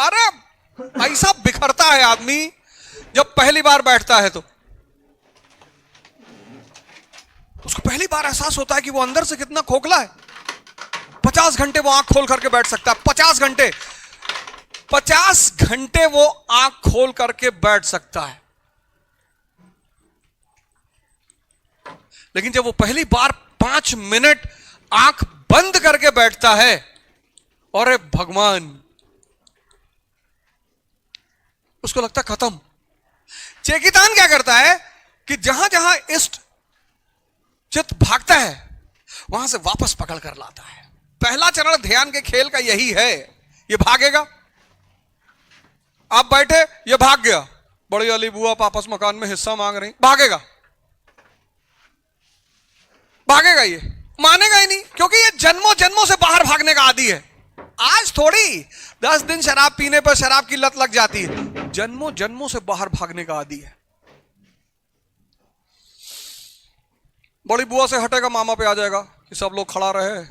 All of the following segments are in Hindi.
अरे ऐसा बिखरता है आदमी जब पहली बार बैठता है तो उसको पहली बार एहसास होता है कि वो अंदर से कितना खोखला है। 50 घंटे वो आंख खोल करके बैठ सकता है। 50 घंटे वो आंख खोल करके बैठ सकता है। लेकिन जब वो पहली बार 5 मिनट आंख बंद करके बैठता है, और भगवान, उसको लगता खत्म। चेकितान क्या करता है कि जहां जहां इष्ट चित्त भागता है वहां से वापस पकड़ कर लाता है। पहला चरण ध्यान के खेल का यही है। ये भागेगा, आप बैठे, ये भाग गया, बड़ी वाली बुआ आपस मकान में हिस्सा मांग रही, भागेगा भागेगा, ये मानेगा ही नहीं, क्योंकि ये जन्मों जन्मों से बाहर भागने का आदी है। आज थोड़ी 10 दिन शराब पीने पर शराब की लत लग जाती है, जन्मों जन्मों से बाहर भागने का आदी है। बड़ी बुआ से हटेगा, मामा पे आ जाएगा कि सब लोग खड़ा रहे,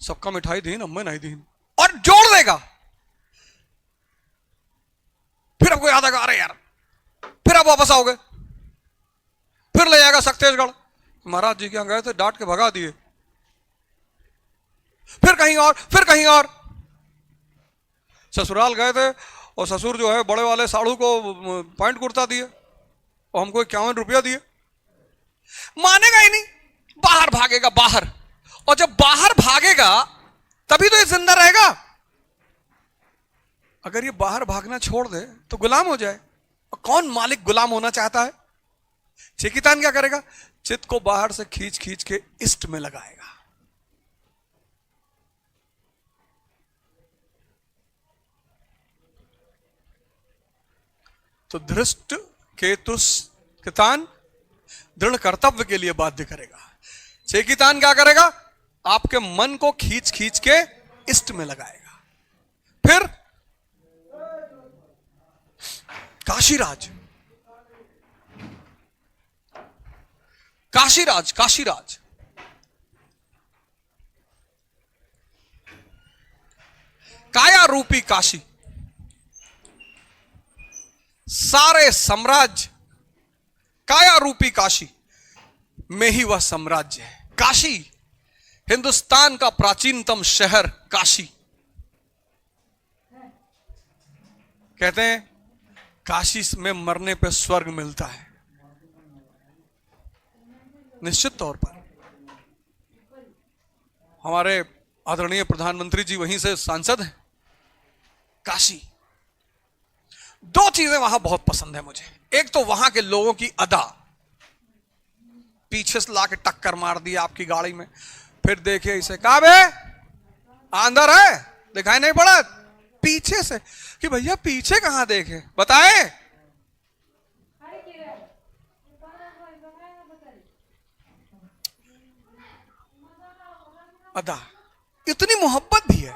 सबका मिठाई दीन, अम्मे नहीं दीन, और जोड़ देगा। फिर आपको याद आएगा, अरे यार, फिर आप वापस आओगे, फिर ले जाएगा सक्तेशगढ़, महाराज जी के यहां गए थे, डांट के भगा दिए। फिर कहीं और, फिर कहीं और। ससुराल गए थे और ससुर जो है बड़े वाले साड़ू को पैंट कुर्ता दिए और हमको 51 रुपया दिए। मानेगा ही नहीं, बाहर भागेगा, बाहर। और जब बाहर भागेगा तभी तो ये जिंदा रहेगा। अगर ये बाहर भागना छोड़ दे तो गुलाम हो जाए, और कौन मालिक गुलाम होना चाहता है? चेकितान क्या करेगा? चित्त को बाहर से खींच खींच के इष्ट में लगाएगा। तो धृष्ट केतुस्कितान दृढ़ कर्तव्य के लिए बाध्य करेगा। चेकितान क्या करेगा? आपके मन को खींच खींच के इष्ट में लगाएगा। फिर काशीराज, काशीराज, काशीराज काया रूपी काशी, सारे साम्राज्य काया रूपी काशी में ही वह साम्राज्य है। काशी, हिंदुस्तान का प्राचीनतम शहर काशी। कहते हैं काशी में मरने पे स्वर्ग मिलता है। निश्चित तौर पर हमारे आदरणीय प्रधानमंत्री जी वहीं से सांसद हैं। काशी, 2 चीजें वहां बहुत पसंद है मुझे। एक तो वहां के लोगों की अदा, पीछे से लाके टक्कर मार दी आपकी गाड़ी में, फिर देखिए इसे, कहा बे अंदर है, दिखाई नहीं पड़ा, पीछे से, कि भैया पीछे कहां देखे, बताए। अदा, इतनी मोहब्बत भी है।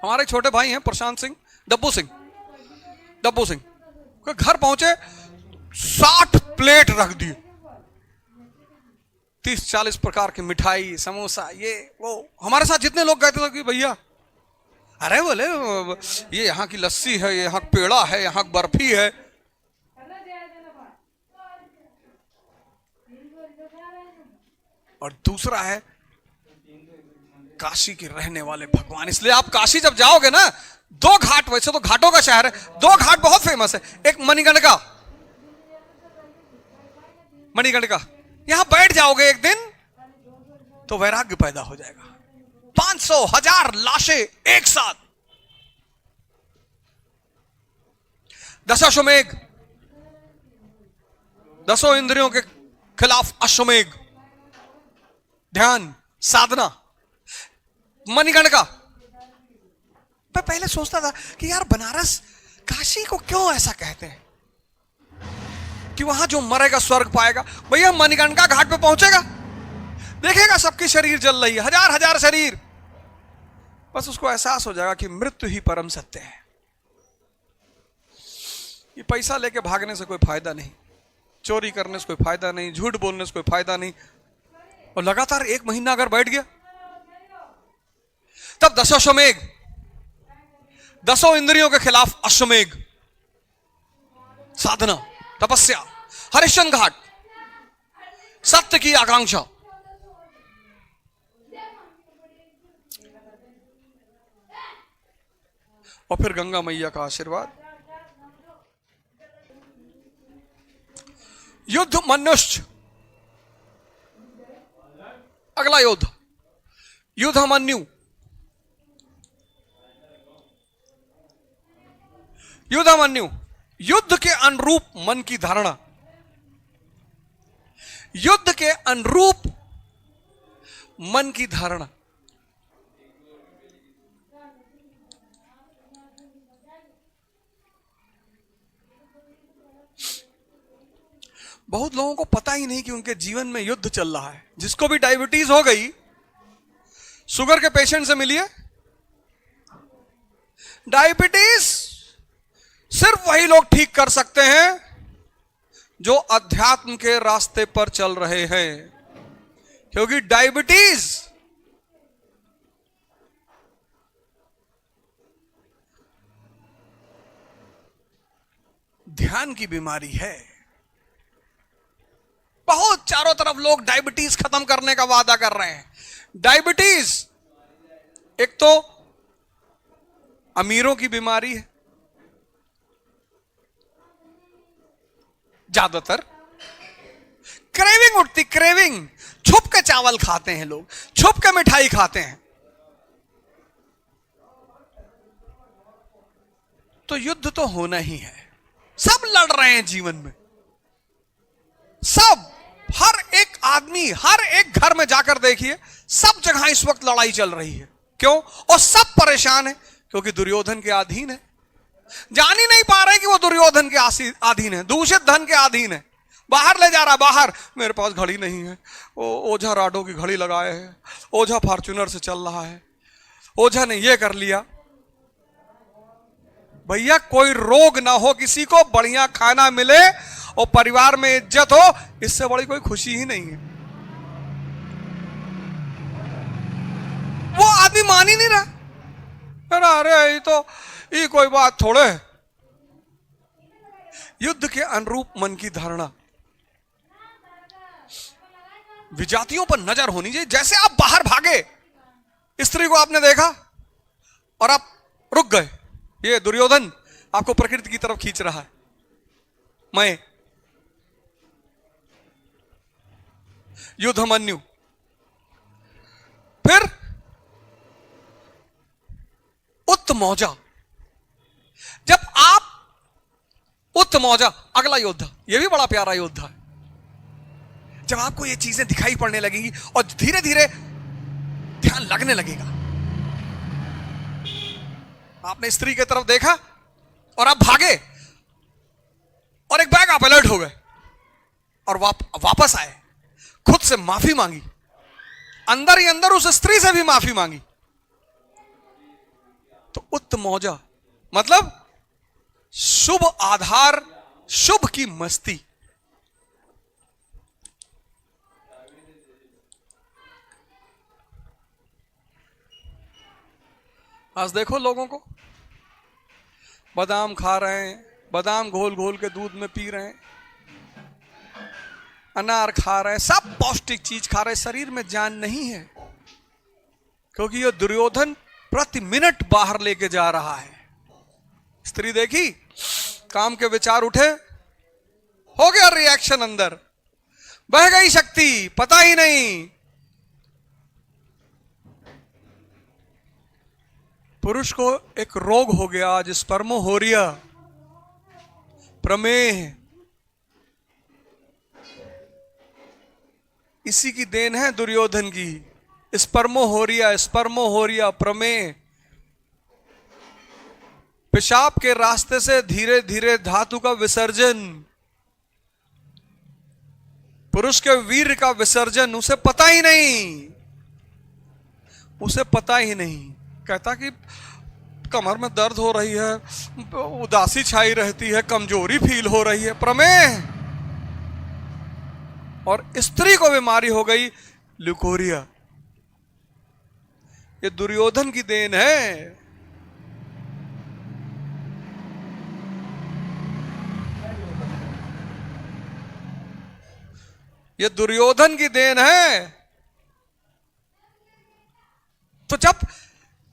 हमारे छोटे भाई हैं प्रशांत सिंह, डब्बू सिंह, डब्बू सिंह के घर पहुंचे, 60 प्लेट रख दी, 30-40 प्रकार की मिठाई, समोसा, ये वो। हमारे साथ जितने लोग गए थे कि भैया, अरे बोले ये यहाँ की लस्सी है, यहाँ पेड़ा है, यहाँ बर्फी है। और दूसरा है काशी के रहने वाले भगवान। इसलिए आप काशी जब जाओगे ना, 2 घाट, वैसे तो घाटों का शहर है, 2 घाट बहुत फेमस है। एक मणिकर्णिका, मणिकर्णिका, यहां बैठ जाओगे एक दिन तो वैराग्य पैदा हो जाएगा। 500,000 लाशें एक साथ। दशाश्वमेध, 10 इंद्रियों के खिलाफ अश्वमेध, ध्यान, साधना। मणिकर्णिका, मैं पहले सोचता था कि यार बनारस, काशी को क्यों ऐसा कहते हैं कि वहां जो मरेगा स्वर्ग पाएगा। भैया मणिकर्णिका घाट पे पहुंचेगा, देखेगा सबकी शरीर जल रही है, 1000-1000 शरीर, बस उसको एहसास हो जाएगा कि मृत्यु ही परम सत्य है। ये पैसा लेके भागने से कोई फायदा नहीं, चोरी करने से कोई फायदा नहीं, झूठ बोलने से कोई फायदा नहीं। और लगातार 1 महीना अगर बैठ गया, तब दशाश्वमेध, 10 इंद्रियों के खिलाफ अश्वमेघ, साधना, तपस्या, हरिश्चंद्र घाट, सत्य की आकांक्षा। और फिर गंगा मैया का आशीर्वाद। युद्ध मनुष्य, अगला युद्ध युद्धमन्यु। युद्धमन्यु, युद्ध के अनुरूप मन की धारणा, युद्ध के अनुरूप मन की धारणा। बहुत लोगों को पता ही नहीं कि उनके जीवन में युद्ध चल रहा है। जिसको भी डायबिटीज हो गई, शुगर के पेशेंट से मिलिए, डायबिटीज सिर्फ वही लोग ठीक कर सकते हैं जो अध्यात्म के रास्ते पर चल रहे हैं, क्योंकि डायबिटीज ध्यान की बीमारी है। बहुत चारों तरफ लोग डायबिटीज खत्म करने का वादा कर रहे हैं। डायबिटीज एक तो अमीरों की बीमारी है, ज्यादातर क्रेविंग उठती, क्रेविंग, छुप के चावल खाते हैं लोग, छुप के मिठाई खाते हैं। तो युद्ध तो होना ही है। सब लड़ रहे हैं जीवन में, सब, हर एक आदमी, हर एक घर में जाकर देखिए, सब जगह इस वक्त लड़ाई चल रही है। क्यों? और सब परेशान है, क्योंकि दुर्योधन के अधीन है। जान ही नहीं पा रहे कि वो दुर्योधन के अधीन है, दूषित धन के अधीन है। बाहर ले जा रहा, बाहर, मेरे पास घड़ी नहीं है, ओझा राडो की घड़ी लगाए है, ओझा फॉर्च्यूनर से चल रहा है, ओझा ने ये कर लिया। भैया कोई रोग ना हो किसी को, बढ़िया खाना मिले और परिवार में इज्जत हो, इससे बड़ी कोई खुशी ही नहीं है। वो आदमी मान ही नहीं रहा। अरे ये कोई बात थोड़े है। युद्ध के अनुरूप मन की धारणा। विजातियों पर नजर होनी चाहिए। जैसे आप बाहर भागे, स्त्री को आपने देखा और आप रुक गए, ये दुर्योधन आपको प्रकृति की तरफ खींच रहा है। मैं युद्धमन्यु। फिर उत्तमौजा। जब आप उत्तमौजा, अगला योद्धा, यह भी बड़ा प्यारा योद्धा है। जब आपको ये चीजें दिखाई पड़ने लगेंगी और धीरे धीरे ध्यान लगने लगेगा। आपने स्त्री की तरफ देखा और आप भागे और एक बैग आप अलर्ट हो गए और वापस आए, खुद से माफी मांगी, अंदर ही अंदर उस स्त्री से भी माफी मांगी। तो उत्तमौजा मतलब शुभ आधार, शुभ की मस्ती। आज देखो लोगों को, बादाम खा रहे हैं, बादाम घोल घोल के दूध में पी रहे हैं, अनार खा रहे हैं, सब पौष्टिक चीज खा रहे हैं, शरीर में जान नहीं है, क्योंकि ये दुर्योधन प्रति मिनट बाहर लेके जा रहा है। स्त्री देखी, काम के विचार उठे, हो गया रिएक्शन, अंदर बह गई शक्ति, पता ही नहीं। पुरुष को एक रोग हो गया आज, स्पर्मोहोरिया, प्रमेह। इसी की देन है दुर्योधन की, स्पर्मोहोरिया, स्पर्मोहोरिया, प्रमेह। पेशाब के रास्ते से धीरे धीरे धातु का विसर्जन, पुरुष के वीर का विसर्जन, उसे पता ही नहीं, उसे पता ही नहीं। कहता कि कमर में दर्द हो रही है, उदासी छाई रहती है, कमजोरी फील हो रही है, प्रमेह। और स्त्री को बीमारी हो गई ल्यूकोरिया। ये दुर्योधन की देन है। ये दुर्योधन की देन है। तो जब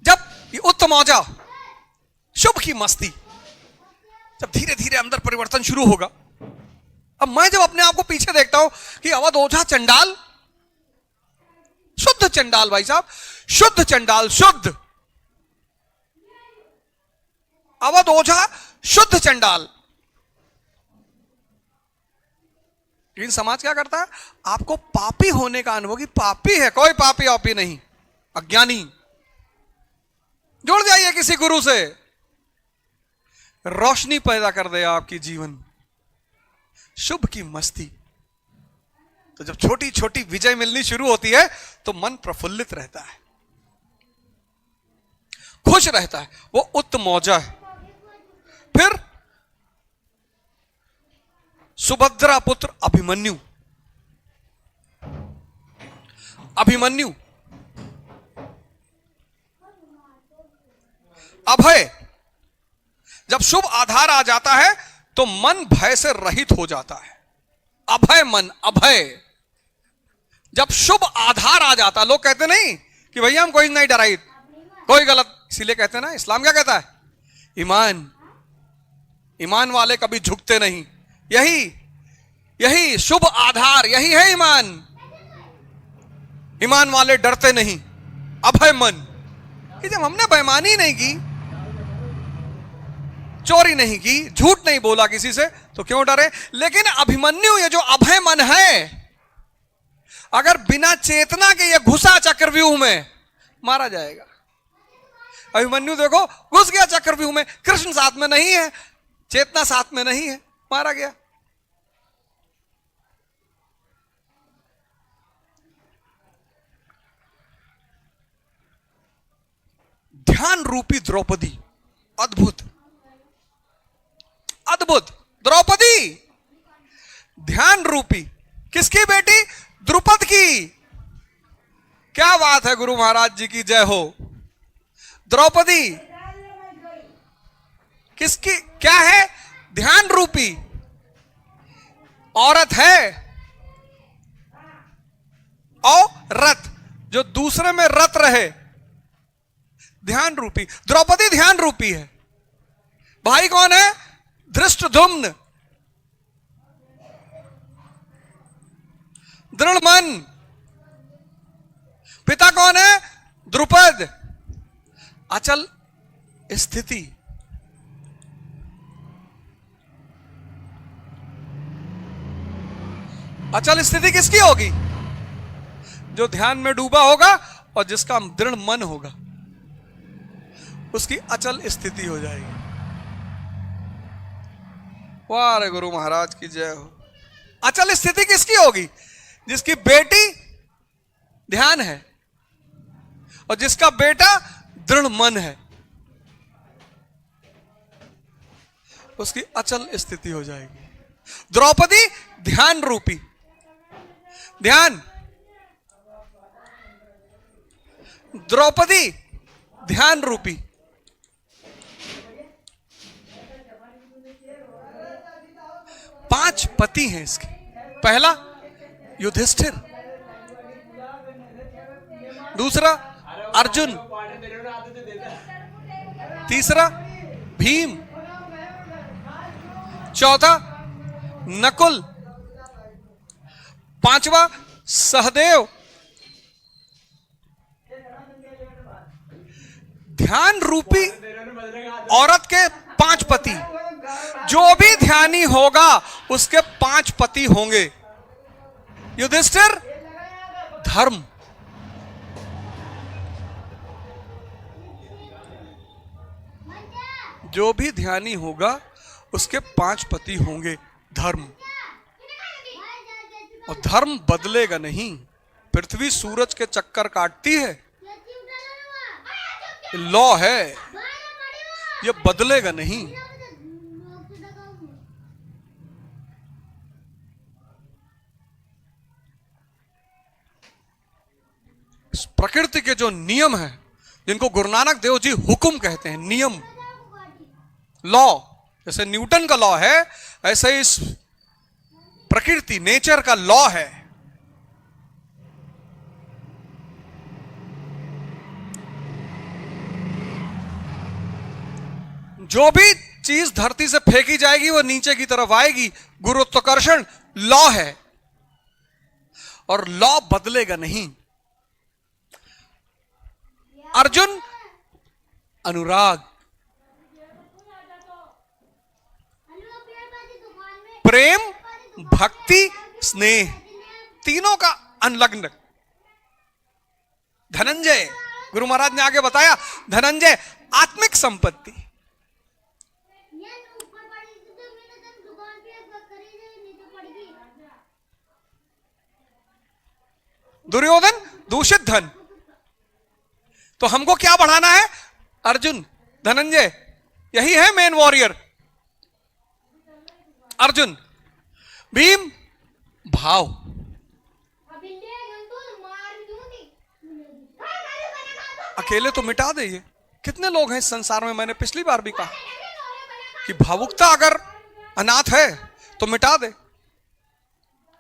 जब ये उत्तमौजा, शुभ की मस्ती, जब धीरे धीरे अंदर परिवर्तन शुरू होगा। अब मैं जब अपने आप को पीछे देखता हूं कि अवध ओझा चंडाल, शुद्ध चंडाल भाई साहब, शुद्ध चंडाल, शुद्ध अवध ओझा, शुद्ध चंडाल। लेकिन समाज क्या करता है? आपको पापी होने का अनुभव, कि पापी है, कोई पापी वापी नहीं, अज्ञानी। जुड़ जाइए किसी गुरु से, रोशनी पैदा कर दे आपकी जीवन, शुभ की मस्ती। तो जब छोटी छोटी विजय मिलनी शुरू होती है तो मन प्रफुल्लित रहता है, खुश रहता है, वो उत्तमौजा है। फिर सुभद्रा पुत्र अभिमन्यु, अभिमन्यु अभय। जब शुभ आधार आ जाता है तो मन भय से रहित हो जाता है। अभय मन, अभय। जब शुभ आधार आ जाता, लोग कहते नहीं कि भैया हम कोई नहीं डराई, कोई गलत, इसीलिए कहते हैं ना, इस्लाम क्या कहता है? ईमान, ईमान वाले कभी झुकते नहीं। यही शुभ आधार, यही है ईमान। ईमान वाले डरते नहीं, अभय मन। कि जब हमने बेईमानी नहीं की, चोरी नहीं की, झूठ नहीं बोला किसी से, तो क्यों डरे? लेकिन अभिमन्यु, ये जो अभय मन है, अगर बिना चेतना के ये घुसा चक्रव्यूह में, मारा जाएगा। अभिमन्यु देखो घुस गया चक्रव्यूह में, कृष्ण साथ में नहीं है, चेतना साथ में नहीं है, मारा गया। ध्यान रूपी द्रौपदी, अद्भुत, अद्भुत द्रौपदी, ध्यान रूपी। किसकी बेटी? द्रुपद की। क्या बात है, गुरु महाराज जी की जय हो। द्रौपदी किसकी, क्या है? ध्यान रूपी औरत है, और रत, जो दूसरे में रत रहे, ध्यान रूपी। द्रौपदी ध्यान रूपी है। भाई कौन है? धृष्टद्युम्न, दृढ़ मन। पिता कौन है? द्रुपद, अचल स्थिति। अचल स्थिति किसकी होगी? जो ध्यान में डूबा होगा और जिसका दृढ़ मन होगा, उसकी अचल स्थिति हो जाएगी। वाह रे गुरु महाराज की जय हो। अचल स्थिति किसकी होगी? जिसकी बेटी ध्यान है और जिसका बेटा दृढ़ मन है, उसकी अचल स्थिति हो जाएगी। द्रौपदी ध्यान रूपी, ध्यान, द्रौपदी ध्यान रूपी। पांच पति हैं इसके। पहला युधिष्ठिर, दूसरा अर्जुन, तीसरा भीम, चौथा नकुल, पांचवा सहदेव। ध्यान रूपी औरत के पांच पति। जो भी ध्यानी होगा उसके पांच पति होंगे। युधिष्ठिर धर्म, जो भी ध्यानी होगा उसके पांच पति होंगे। धर्म, और धर्म बदलेगा नहीं। पृथ्वी सूरज के चक्कर काटती है, लॉ है, ये बदलेगा नहीं। प्रकृति के जो नियम है, जिनको गुरु नानक देव जी हुक्म कहते हैं, नियम, लॉ, जैसे न्यूटन का लॉ है, ऐसे इस प्रकृति, नेचर का लॉ है। जो भी चीज धरती से फेंकी जाएगी वो नीचे की तरफ आएगी। गुरुत्वाकर्षण लॉ है और लॉ बदलेगा नहीं। अर्जुन, अनुराग, प्रेम, भक्ति, स्नेह, तीनों का अनलग्न। धनंजय, गुरु महाराज ने आगे बताया, धनंजय आत्मिक संपत्ति। दुर्योधन दूषित धन। तो हमको क्या बढ़ाना है? अर्जुन, धनंजय, यही है मेन वॉरियर। अर्जुन, भीम, भाव। अकेले तो मिटा दे। ये कितने लोग हैं इस संसार में? मैंने पिछली बार भी कहा कि भावुकता अगर अनाथ है तो मिटा दे।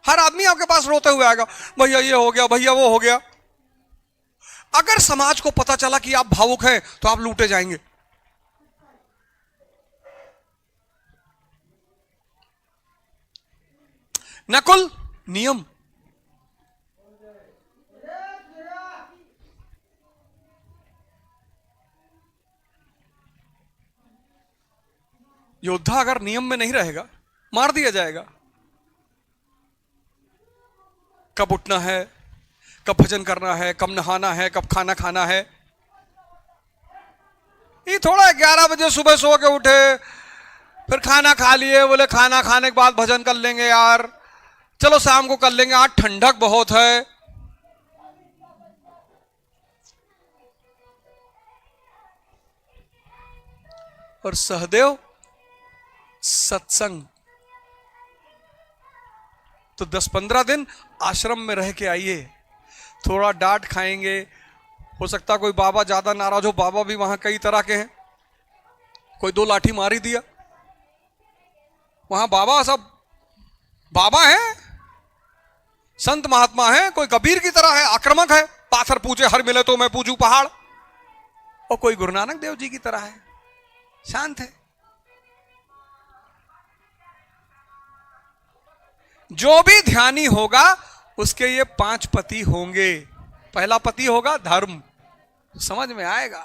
हर आदमी आपके पास रोते हुए आएगा, भैया ये हो गया, भैया वो हो गया। अगर समाज को पता चला कि आप भावुक हैं तो आप लूटे जाएंगे। नकुल, नियम। योद्धा अगर नियम में नहीं रहेगा मार दिया जाएगा। कब उठना है, कब भजन करना है, कब नहाना है, कब खाना खाना है। ये थोड़ा 11 बजे सुबह सो के उठे, फिर खाना खा लिए, बोले खाना खाने के बाद भजन कर लेंगे यार, चलो शाम को कर लेंगे, आज ठंडक बहुत है। और सहदेव सत्संग तो 10-15 दिन आश्रम में रह के आइए, थोड़ा डांट खाएंगे। हो सकता कोई बाबा ज्यादा नाराज हो, बाबा भी वहां कई तरह के हैं। कोई 2 लाठी मार ही दिया, वहां बाबा सब बाबा हैं, संत महात्मा हैं। कोई कबीर की तरह है, आक्रामक है, पाथर पूछे हर मिले तो मैं पूछूं पहाड़। और कोई गुरु नानक देव जी की तरह है, शांत है। जो भी ध्यानी होगा उसके ये 5 पति होंगे। पहला पति होगा धर्म। समझ में आएगा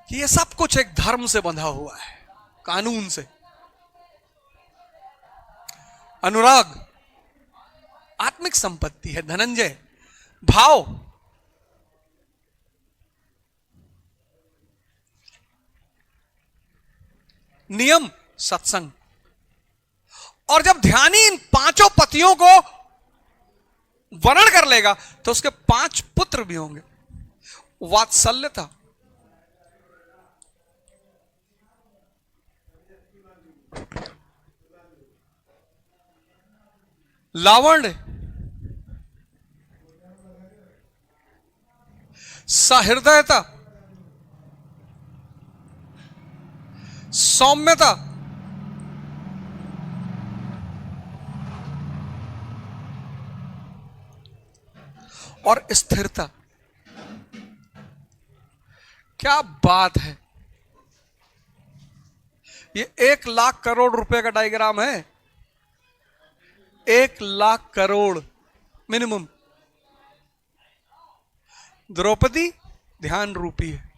कि ये सब कुछ एक धर्म से बंधा हुआ है, कानून से। अनुराग आत्मिक संपत्ति है। धनंजय भाव। नियम सत्संग। और जब ध्यानी इन 5 पतियों को वर्ण कर लेगा तो उसके 5 पुत्र भी होंगे। वात्सल्यता, लावण्य, सहृदयता, सौम्यता, और स्थिरता। क्या बात है! ये 1 लाख करोड़ रुपए का डायग्राम है। 1 लाख करोड़ मिनिमम। द्रौपदी ध्यान रूपी है।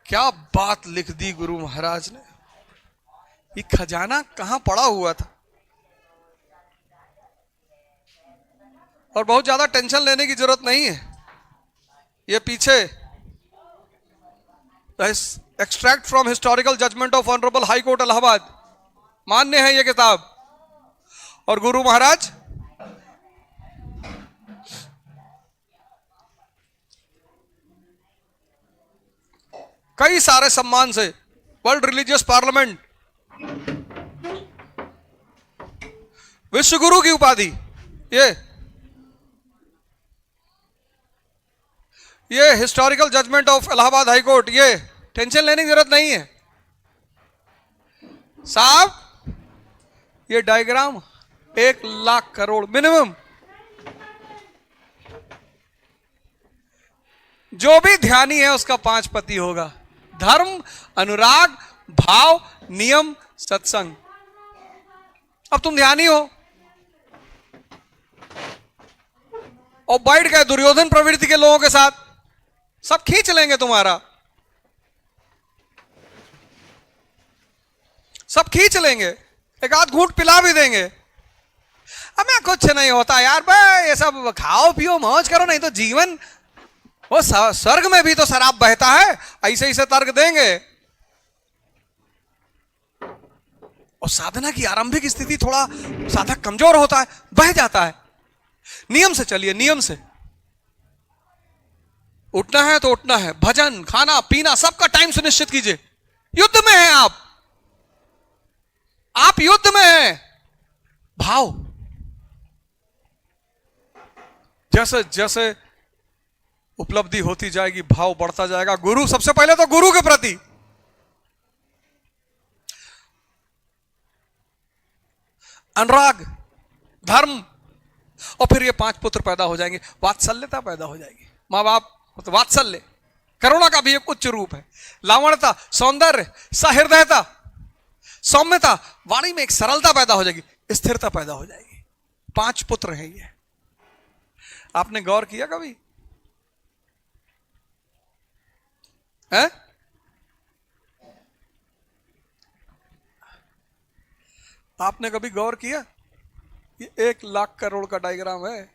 क्या बात लिख दी गुरु महाराज ने! ये खजाना कहां पड़ा हुआ था। और बहुत ज्यादा टेंशन लेने की जरूरत नहीं है। ये पीछे extract from historical judgement of honourable high court Allahabad, मान्य है ये किताब। और गुरु महाराज कई सारे सम्मान से, वर्ल्ड रिलीजियस पार्लियामेंट, विश्व गुरु की उपाधि, ये historical judgement of Allahabad high court. ये टेंशन लेने की जरूरत नहीं है साहब। ये डायग्राम 1 लाख करोड़ मिनिमम। जो भी ध्यानी है उसका 5 पति होगा। धर्म, अनुराग, भाव, नियम, सत्संग। अब तुम ध्यानी हो और बैठ गए दुर्योधन प्रवृत्ति के लोगों के साथ, सब खींच लेंगे तुम्हारा, सब खींच लेंगे, एक आध घूंट पिला भी देंगे। अब मैं कुछ नहीं होता यार, भाई ये सब खाओ पियो मौज करो, नहीं तो जीवन वो स्वर्ग में भी तो शराब बहता है, ऐसे ऐसे तर्क देंगे। और साधना की आरंभिक स्थिति थोड़ा साधक कमजोर होता है, बह जाता है। नियम से चलिए, नियम से उठना है तो उठना है, भजन, खाना पीना सबका टाइम सुनिश्चित कीजिए। युद्ध में हैं आप युद्ध में हैं। भाव, जैसे जैसे उपलब्धि होती जाएगी भाव बढ़ता जाएगा। गुरु, सबसे पहले तो गुरु के प्रति अनुराग, धर्म, और फिर ये 5 पुत्र पैदा हो जाएंगे, वात्सल्यता पैदा हो जाएगी। मां बाप तो वात्सल्य, करुणा का भी एक उच्च रूप है। लावण्यता, सौंदर्य, सहृदयता, सौम्यता, वाणी में एक सरलता पैदा हो जाएगी, स्थिरता पैदा हो जाएगी। 5 पुत्र हैं ये। आपने गौर किया कभी है? आपने कभी गौर किया? ये 1 लाख करोड़ का डायग्राम है।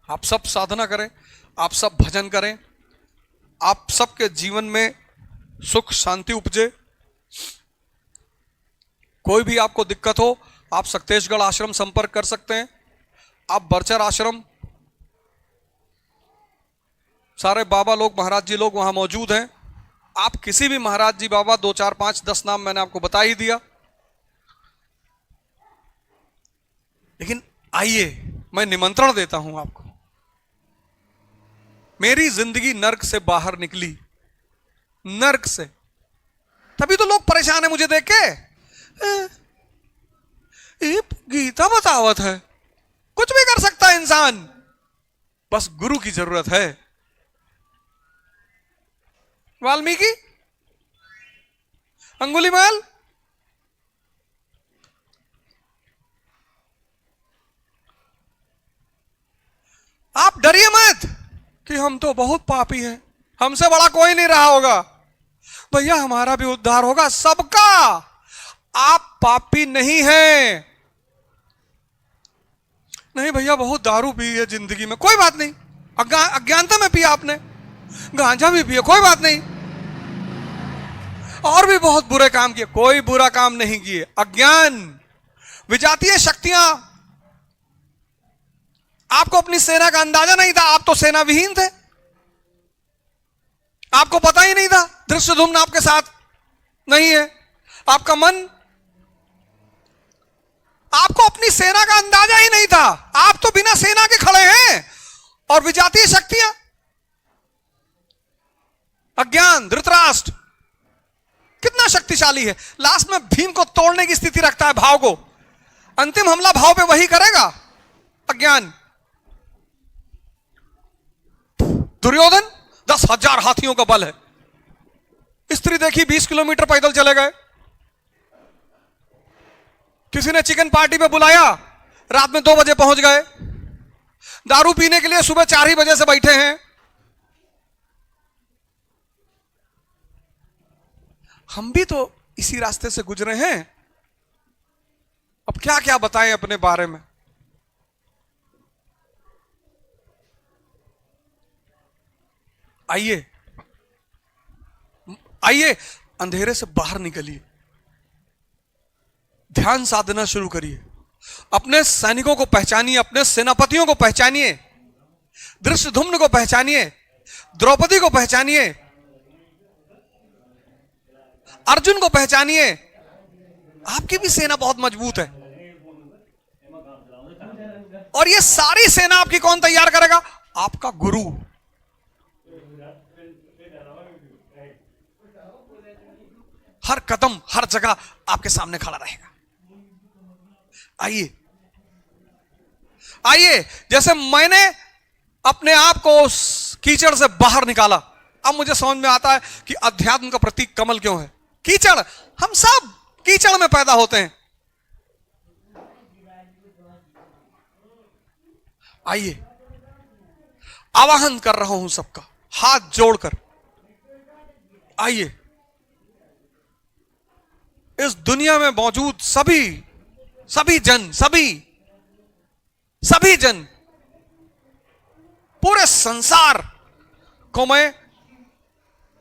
आप सब साधना करें, आप सब भजन करें, आप सबके जीवन में सुख शांति उपजे। कोई भी आपको दिक्कत हो, आप सक्तेशगढ़ आश्रम संपर्क कर सकते हैं। आप बरचर आश्रम, सारे बाबा लोग, महाराज जी लोग वहां मौजूद हैं। आप किसी भी महाराज जी, बाबा, 2 4 5 10 नाम मैंने आपको बता ही दिया। लेकिन आइए, मैं निमंत्रण देता हूं आपको। मेरी जिंदगी नर्क से बाहर निकली, नर्क से। तभी तो लोग परेशान है मुझे देख के। ये गीता बतावत है, कुछ भी कर सकता है इंसान, बस गुरु की जरूरत है। वाल्मीकि, अंगुलीमाल, आप डरिए मत कि हम तो बहुत पापी हैं, हमसे बड़ा कोई नहीं रहा होगा। भैया हमारा भी उद्धार होगा, सबका। आप पापी नहीं हैं। नहीं भैया बहुत दारू पी है जिंदगी में, कोई बात नहीं। अज्ञानता में पिया आपने, गांजा भी पिया, कोई बात नहीं। और भी बहुत बुरे काम किए, कोई बुरा काम नहीं किए। अज्ञान, विजातीय शक्तियां, आपको अपनी सेना का अंदाजा नहीं था, आप तो सेना विहीन थे, आपको पता ही नहीं था धृष्टद्युम्न आपके साथ नहीं है। आपका मन, आपको अपनी सेना का अंदाजा ही नहीं था, आप तो बिना सेना के खड़े हैं। और विजातीय शक्तियां, अज्ञान, धृतराष्ट्र कितना शक्तिशाली है, लास्ट में भीम को तोड़ने की स्थिति रखता है भाव को। अंतिम हमला भाव पे वही करेगा, अज्ञान। दुर्योधन 10,000 हाथियों का बल है, स्त्री देखी 20 किलोमीटर पैदल चले गए। किसी ने चिकन पार्टी पे बुलाया, रात में 2 बजे पहुंच गए। दारू पीने के लिए सुबह 4 ही बजे से बैठे हैं। हम भी तो इसी रास्ते से गुजरे हैं। अब क्या क्या बताएं अपने बारे में। आइए आइए, अंधेरे से बाहर निकलिए, ध्यान साधना शुरू करिए। अपने सैनिकों को पहचानिए, अपने सेनापतियों को पहचानिए, धृष्टद्युम्न को पहचानिए, द्रौपदी को पहचानिए, अर्जुन को पहचानिए। आपकी भी सेना बहुत मजबूत है। और ये सारी सेना आपकी कौन तैयार करेगा? आपका गुरु। हर कदम, हर जगह आपके सामने खड़ा रहेगा। आइए आइए, जैसे मैंने अपने आप को उस कीचड़ से बाहर निकाला, अब मुझे समझ में आता है कि अध्यात्म का प्रतीक कमल क्यों है। कीचड़, हम सब कीचड़ में पैदा होते हैं। आइए, आवाहन कर रहा हूं सबका, हाथ जोड़कर आइए, इस दुनिया में मौजूद सभी जन, पूरे संसार को मैं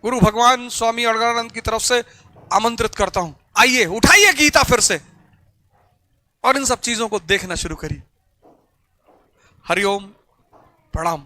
गुरु भगवान स्वामी अड़गड़ानंद की तरफ से आमंत्रित करता हूं। आइए, उठाइए गीता फिर से और इन सब चीजों को देखना शुरू करिए। हरिओम, प्रणाम।